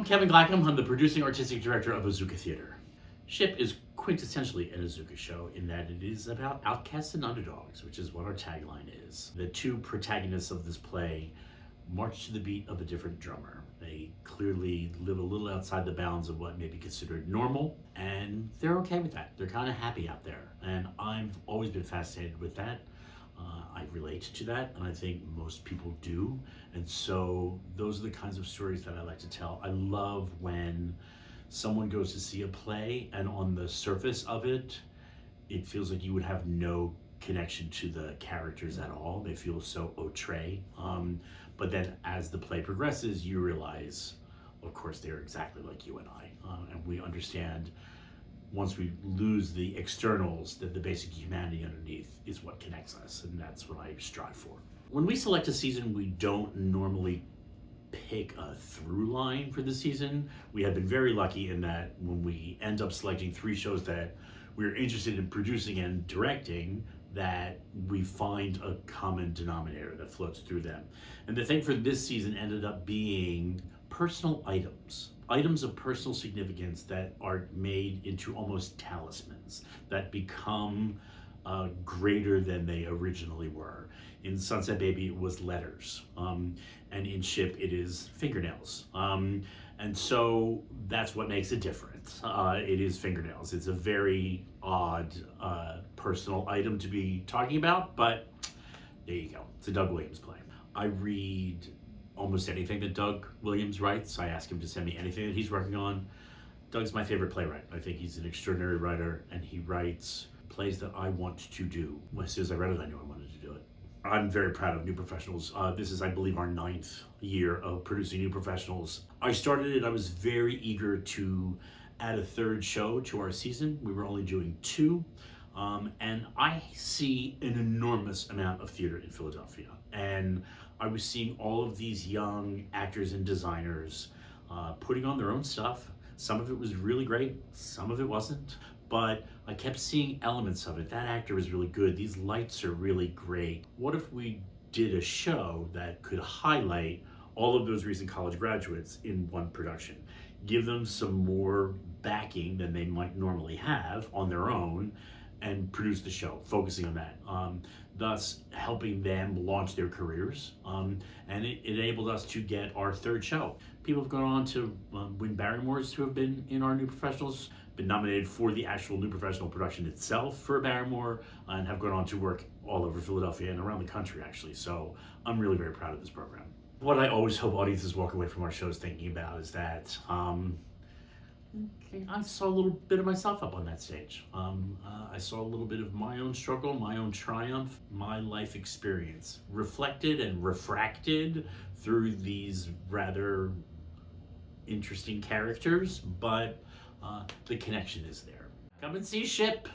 Kevin Glaccum. I'm the producing artistic director of Azuka Theater. Ship is quintessentially an Azuka show in that it is about outcasts and underdogs, which is what our tagline is. The two protagonists of this play march to the beat of a different drummer. They clearly live a little outside the bounds of what may be considered normal, and they're okay with that. They're kind of happy out there, and I've always been fascinated with that. I relate to that, and I think most people do, and so those are the kinds of stories that I like to tell. I love when someone goes to see a play and on the surface of it, it feels like you would have no connection to the characters at all. They feel so outre. But then as the play progresses, you realize, of course, they're exactly like you and I. And we understand once we lose the externals that the basic humanity underneath is what connects us. And that's what I strive for. When we select a season, we don't normally pick a through line for the season. We have been very lucky in that when we end up selecting 3 shows that we're interested in producing and directing, that we find a common denominator that floats through them. And the thing for this season ended up being personal items of personal significance that are made into almost talismans that become greater than they originally were. In Sunset Baby, it was letters, and in Ship, it is fingernails. And so that's what makes it different. It is fingernails. It's a very odd personal item to be talking about, but there you go. It's a Doug Williams play. I read almost anything that Doug Williams writes. I ask him to send me anything that he's working on. Doug's my favorite playwright. I think he's an extraordinary writer, and he writes plays that I want to do. As soon as I read it, I knew I wanted to do it. I'm very proud of New Professionals. This is, I believe, our 9th year of producing New Professionals. I started it, I was very eager to add a 3rd show to our season. We were only doing 2. And I see an enormous amount of theater in Philadelphia. And I was seeing all of these young actors and designers putting on their own stuff. Some of it was really great, some of it wasn't. But I kept seeing elements of it. That actor was really good. These lights are really great. What if we did a show that could highlight all of those recent college graduates in one production? Give them some more backing than they might normally have on their own and produce the show, focusing on that. Thus helping them launch their careers. And it enabled us to get our 3rd show. People have gone on to win Barrymores who have been in our New Professionals, been nominated for the actual New Professional production itself for a Barrymore, and have gone on to work all over Philadelphia and around the country, actually. So I'm really very proud of this program. What I always hope audiences walk away from our shows thinking about is that I saw a little bit of myself up on that stage. I saw a little bit of my own struggle, my own triumph, my life experience, reflected and refracted through these rather interesting characters, but the connection is there. Come and see Ship,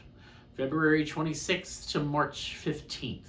February 26th to March 15th.